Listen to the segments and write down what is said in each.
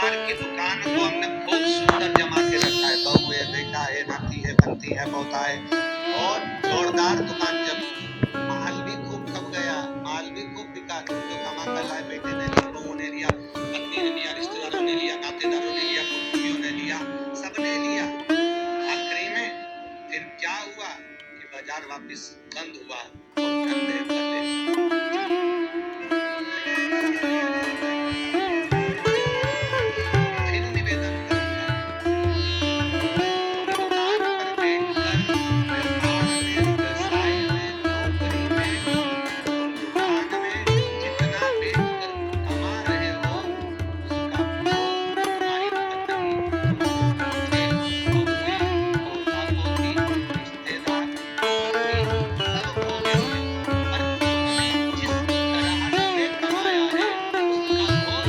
बाजार की दुकान को हमने खूब सुंदर जमा के रखा है। बहू है, बेटा है, नाती है, बनती है, पोता है, और जोरदार दुकान जमी। माल भी खूब खप गया, माल भी खूब बिका। जो कमा कर लाए, बेटे ने लिया, बहू ने लिया, पत्नी ने लिया, रिश्तेदारों ने लिया, नातेदारों ने लिया, कुटुंबियों ने लिया, सबने लिया। आखिरी में फिर क्या हुआ कि बाजार वापस बंद हुआ और धंधे बंद। फिर निवेदन करूंगा, दुकान पर बैठकर व्यापार में, व्यवसाय में, नौकरी में, दुकान में जितना बैठकर कमा रहे हो उसका भोग तुम्हारी पत्नी, पोते, बहुएं, पोता पोती, रिश्तेदार, साथी सब भोगेंगे। पर तुमने जिस तरह से कमाया है उसका भोग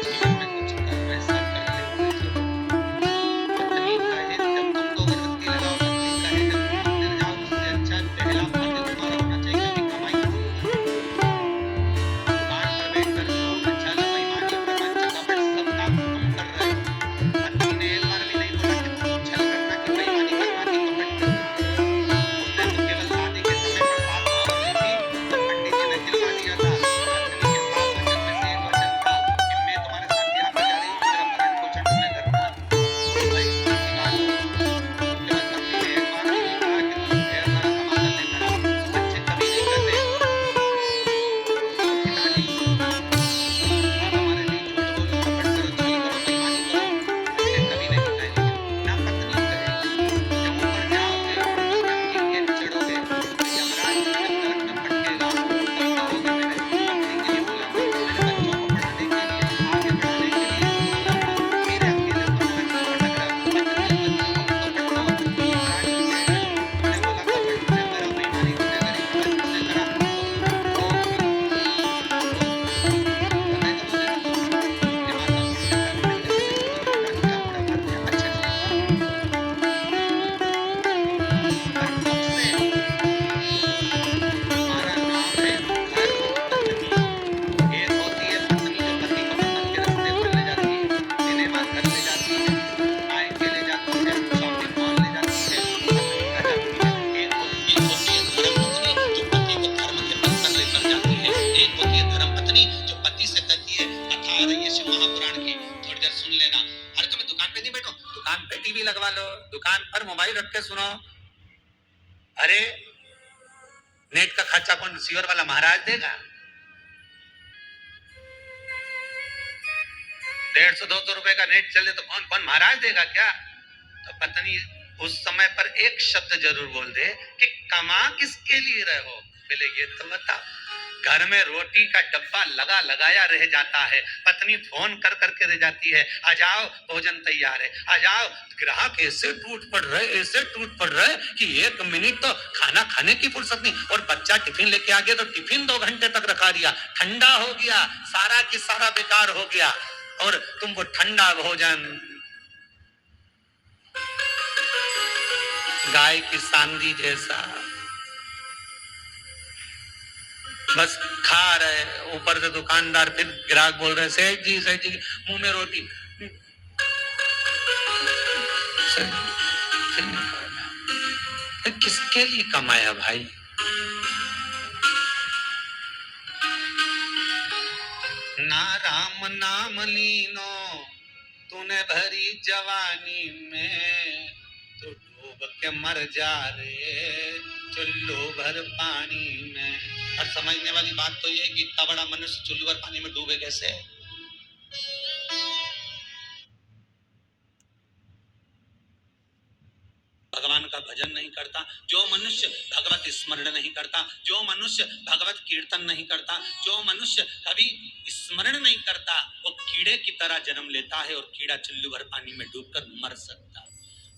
जीवन में कुछ कर वैसा कर लेते चलो। पत्नी कहे जब तुम तो अगरबत्ती लगाओ, पत्नी कहे जब तुम मंदिर जाओ, उससे अच्छा पहला फर्ज तुम्हारा होना चाहिए, क्योंकि कमाई तुम कर रहे हो। दुकान पर बैठकर चोर, छल, बेईमानी, प्रपंच, कपट सब काम तुम कर रहे हो। पत्नी ने एक बार भी नहीं बोला कि तुम छल करना, कि बेईमानी करना, कि कपट करना। उसने तो केवल शादी के समय प्रसाद भावर ली थी तो पंडित जी ने दिलवा दिया था। पत्नी के 7 वचन में से एक वचन था कि मैं तुम्हारे साथ ब्याह कर जा रही हूँ, मेरा भरण पोषण तुम्हें करना है। भाई सच्ची बात हो, तो केवल पत्नी ने एक बार भी नहीं कहा कि तुम ढेर सारा कमा कर लेकर आओ। बच्चे कभी नहीं कहते पिताजी आप हमारे लिए झूठ बोलो, कपट करो, छल करो, बेईमानी करो। बच्चे कभी नहीं कहेंगे, ना पत्नी कहेगी। जब ऊपर जाओगे, जब की गेट चढ़ोगे तो यमराज तुम्हारे नरक में पटकेगा, तब कहोगे मैंने पत्नी के लिए बोला था, मैंने बच्चों को पढ़ाने के लिए, आगे बढ़ाने के लिए बोला था, मेरे अकेलेपन में क्यों भटक रहे हो? पत्नी बच्चों को भी तो पढ़ाओ। यमराज भी कहेगा झूठ तुमने बोला, कपट तुमने करा, बेईमानी तुमने करी, छल तुमने करा, तो भोग भी बताए करोगे ना। ये माताओं के चक्कर में नहीं रहते देखो, तो यमराज क्या बुरा मानते हैं। अच्छा जी, पर कब से हमारा नाम है धर्म पत्नी। एक होती है पत्नी जो पति को पसंद के रास्ते पर ले जाती है, सिनेमा घर ले जाती है, चाय के ले जाती है, शॉपिंग मॉल ले जाती है, पत्नी कहलाती है। एक होती है धर्म पत्नी जो पति को धर्म के पथ पर लेकर जाती है। एक होती है धर्म पत्नी जो पति से कहती है, कथा आ रही है शिव महापुराण की, थोड़ी देर सुन लेना। अरे तुम्हें दुकान पे नहीं बैठो, दुकान पे टीवी लगवा लो, दुकान पर मोबाइल रख के सुनो। अरे नेट का खर्चा कौन रिसीवर वाला महाराज देगा? 150-200 रुपए का नेट चले तो कौन कौन महाराज देगा क्या? तो पत्नी उस समय पर एक शब्द जरूर बोल दे कि कमा किसके लिए रहे हो, पहले ये तो बताओ। घर में रोटी का डब्बा लगा लगाया रह जाता है, पत्नी फोन कर करके रह जाती है, आ जाओ भोजन तैयार है, आ जाओ। ग्राहक ऐसे टूट पड़ रहे, ऐसे टूट पड़ रहे कि 1 मिनट तो खाना खाने की फुर्सत नहीं। और बच्चा टिफिन लेके आ गया तो टिफिन 2 घंटे तक रखा दिया, ठंडा हो गया, सारा की सारा बेकार हो गया। और तुमको ठंडा भोजन गाय की सांदी जैसा बस खा रहे, ऊपर से दुकानदार फिर ग्राहक बोल रहे सेठ जी मुंह में रोटी, किसके लिए कमाया भाई? ना राम नाम लीनो तूने भरी जवानी में, तो डूब के मर जा रे चुल्लू भर पानी में। और समझने वाली बात तो ये कि इतना बड़ा मनुष्य चुल्लू भर पानी में डूबे कैसे? भगवान का भजन नहीं करता, जो मनुष्य भगवत स्मरण नहीं करता, जो मनुष्य भगवत कीर्तन नहीं करता, जो मनुष्य कभी स्मरण नहीं करता, वो कीड़े की तरह जन्म लेता है और कीड़ा चुल्लू भर पानी में डूबकर मर सकता।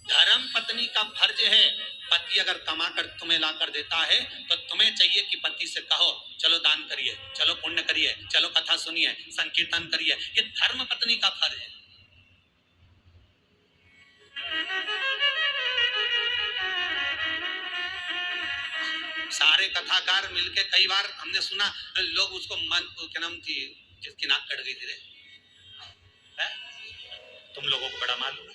धर्म पत्नी का फर्ज है, पति अगर कमा कर तुम्हें ला कर देता है तो तुम्हें चाहिए कि पति से कहो चलो दान करिए, चलो पुण्य करिए, चलो कथा सुनिए, संकीर्तन करिए। ये धर्म पत्नी का फर्ज है। सारे कथाकार मिलके, कई बार हमने सुना लोग उसको क्या नाम थी जिसकी नाक कट गई थी रे, तुम लोगों को बड़ा मालूम है।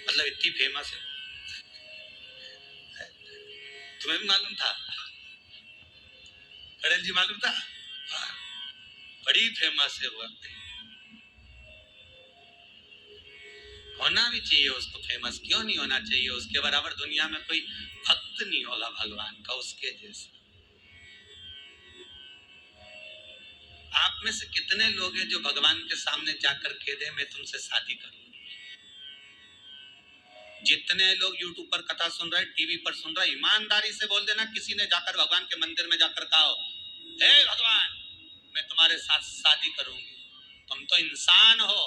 मतलब इतनी फेमस है, तुम्हें भी मालूम था? कड़ल जी मालूम था? बड़ी फेमस है वो। होना भी चाहिए उसको फेमस, क्यों नहीं होना चाहिए? उसके बराबर दुनिया में कोई भक्त नहीं होगा भगवान का उसके जैसा। आप में से कितने लोग हैं जो भगवान के सामने जाकर कह दे मैं तुमसे शादी करूं? जितने लोग यूट्यूब पर कथा सुन रहे, टीवी पर सुन रहे, ईमानदारी से बोल देना किसी ने जाकर भगवान के मंदिर में जाकर कहा हे भगवान मैं तुम्हारे साथ शादी करूंगी। तुम तो इंसान हो,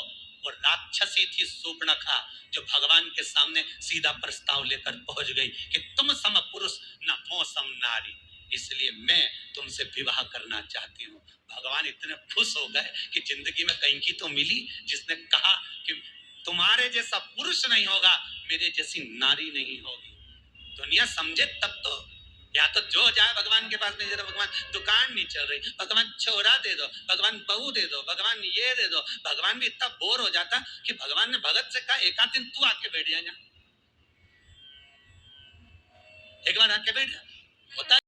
और राक्षसी थी सूर्पणखा जो भगवान के सामने सीधा प्रस्ताव लेकर पहुंच गई कि तुम सम पुरुष न मो सम नारी, इसलिए मैं तुमसे विवाह करना चाहती हूँ। भगवान इतने खुश हो गए कि जिंदगी में कहीं की तो मिली जिसने कहा कि तुम्हारे जैसा पुरुष नहीं होगा, मेरे जैसी नारी नहीं होगी। दुनिया समझे तब तो। या तो जो जाए भगवान के पास, नहीं भगवान दुकान नहीं चल रही, भगवान छोरा दे दो, भगवान बहू दे दो, भगवान ये दे दो। भगवान भी इतना बोर हो जाता कि भगवान ने भगत से कहा एक आध दिन तू आके बैठ जा, एक बार आके बैठ जा। होता